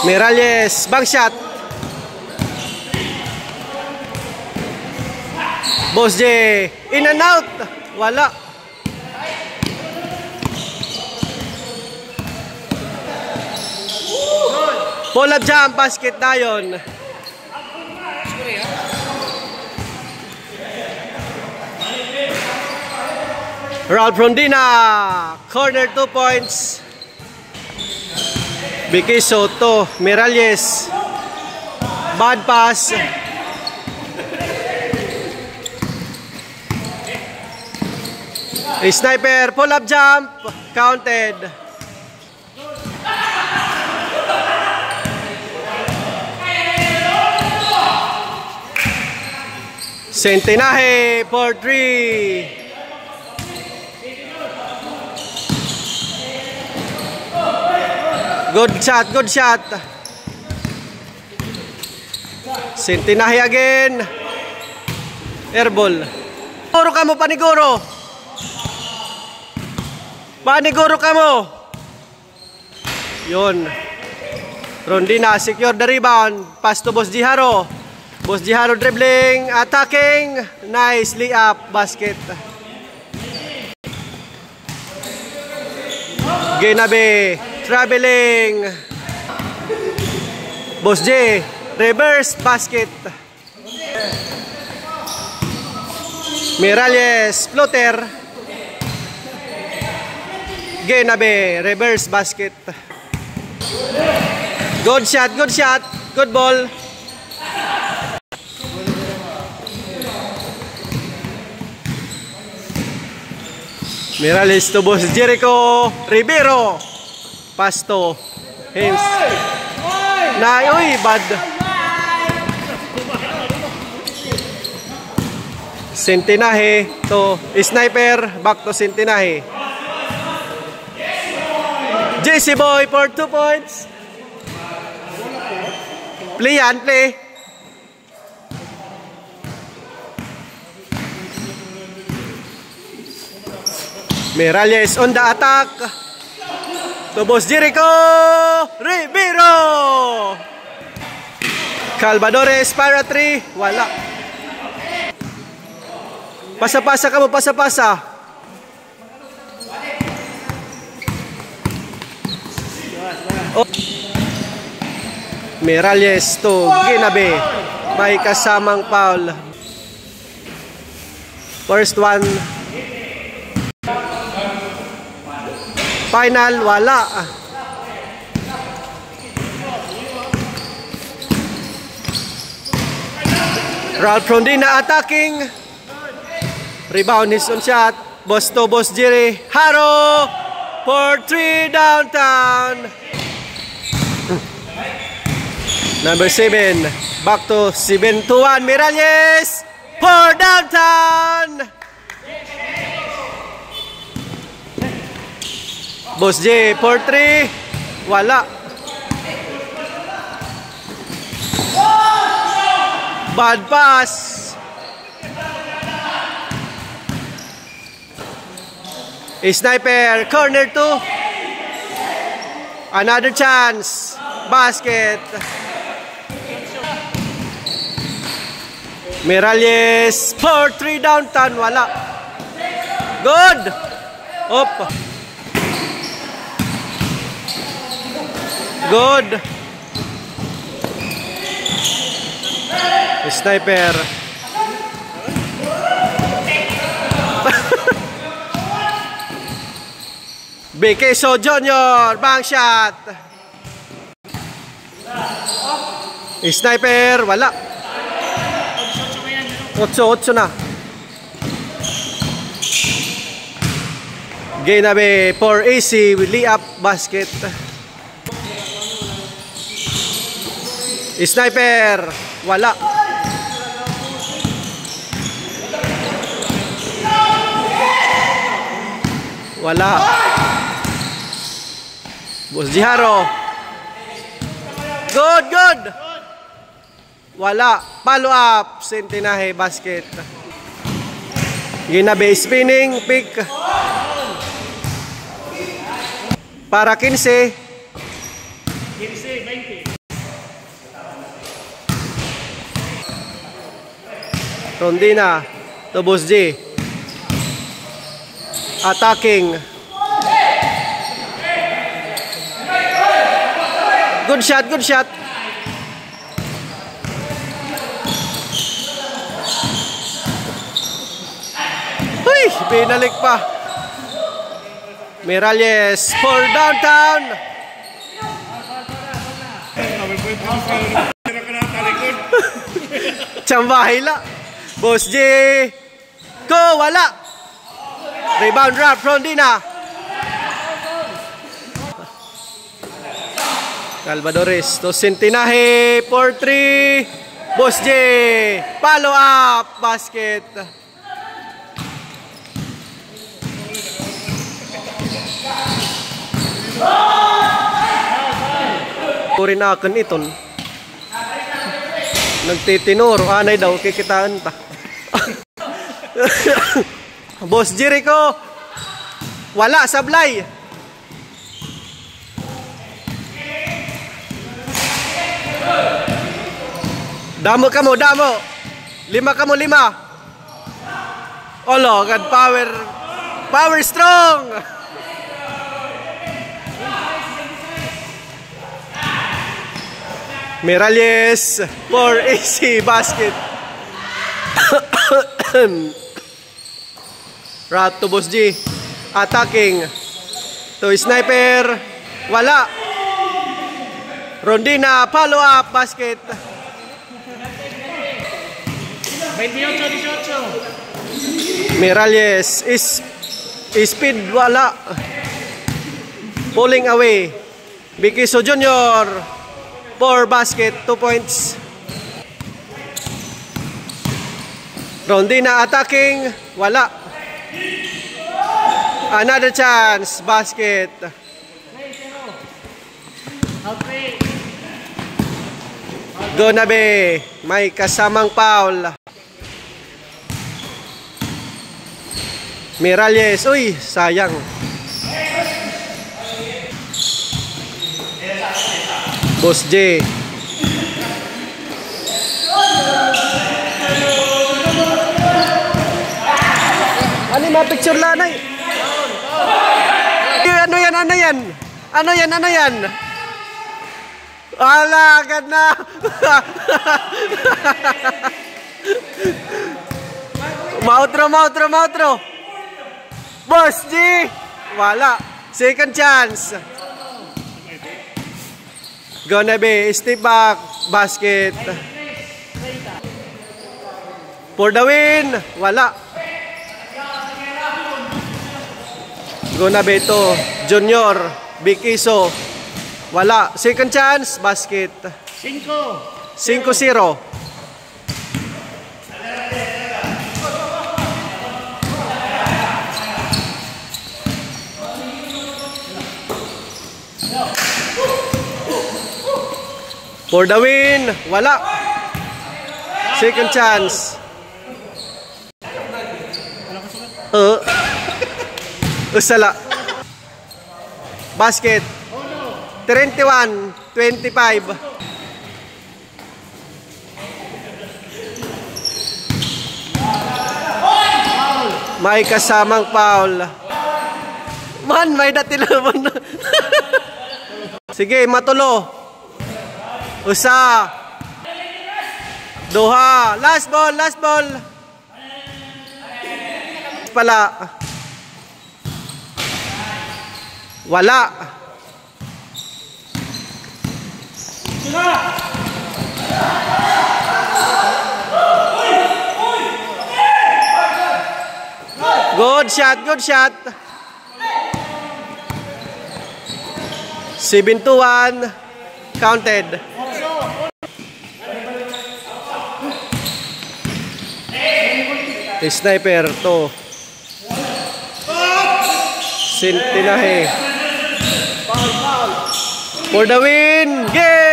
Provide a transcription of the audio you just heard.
Miralles, bank shot. Boss J, in and out. Wala. Pull-up jump, basket na yun. Ralph Rondina, corner 2 points. Vicky Soto, Miralles, bad pass. A sniper, pull-up jump, counted. Centenaje for 3. Good shot, good shot. Centenaje again. Airball. Paniguro ka mo, paniguro. Paniguro ka mo. Yun. Rondina, secure the rebound. Pass to Boss Jiharo. Boss Jiharo dribbling, attacking. Nice layup, basket. Ginabe, traveling. Boss J, reverse basket. Miralles, floater. Ginabe, reverse basket. Good shot, good ball. Miralles to Boss Jericho Rivero. Pass to Hims. Uy, bad. Centenaje to sniper. Back to Centenaje. JC Boy for 2 points. Play yan, play. Miralles on the attack. To Boss Jericho Rivero. Calvadores para 3. Wala. Pasa-pasa ka mo, pasa-pasa. Oh. Miralles to Ginabe. May kasamang foul. First one. Final, wala. Ralph Rondina attacking. Rebound is on shot. Boss to Boss Jerry Haro for 3 downtown. Number 7. Back to 7-1. Miralles for downtown. Boss J for 3. Wala. Bad pass. A sniper, corner 2. Another chance. Basket. Miralles for 3 downtown. Wala. Good. Up. Good. Sniper. BK So Junior, bank shot. Sniper, wala. 8-8 na. Ginabe for AC, layup basket. Sniper, wala. Wala. Boss Jiharo. Good. Wala. Follow up. Centenaje basket. Ginabe spinning pick. Para 15. 15, 20. Rondina to Boss G. Attacking. Good shot, good shot. Uy, binalik pa. Miralles for downtown. Chambahila. Boss J. Ko, wala. Rebound drop, Rondina. Calvadores to Centinaje for 3. Boss J. Follow up. Basket. Turin akan iton. Nagtitinuro. Anay daw, kikitaan ta. Boss Jericho. Wala, sablay. Damo ka mo, damo. 5 ka mo, 5. Olo, God power. Power strong. Miralles for AC basket. Rat to Boss G. Attacking. To sniper. Wala. Rondina, follow up basket. 28-18. Miralles is speed wala. Pulling away. Bikiso Junior. 4 basket, 2 points. Rondina attacking, wala. Another chance, basket. Gonabe, may kasamang foul. Miralles, uy, sayang. Boss J. Ano yung picture lanay? Ano yan? Ano yan? Ano yan? Ano yan? Ala, agad na. Mautro, mautro, mautro. Boss G. Wala. Second chance. Gonna be step back basket for the win. Wala. Gonna be to Junior Bikiso. Wala. Second chance basket. 5-0. For the win, wala. Second chance. Usala. Basket. 31-25. May kasamang foul. Man, may datilabon. Sige, matulo. Usa. Duha. Last ball, last ball. Pala. Wala. Good shot, good shot. 7-1. Counted. Sniper to Centinaje for the win. Game.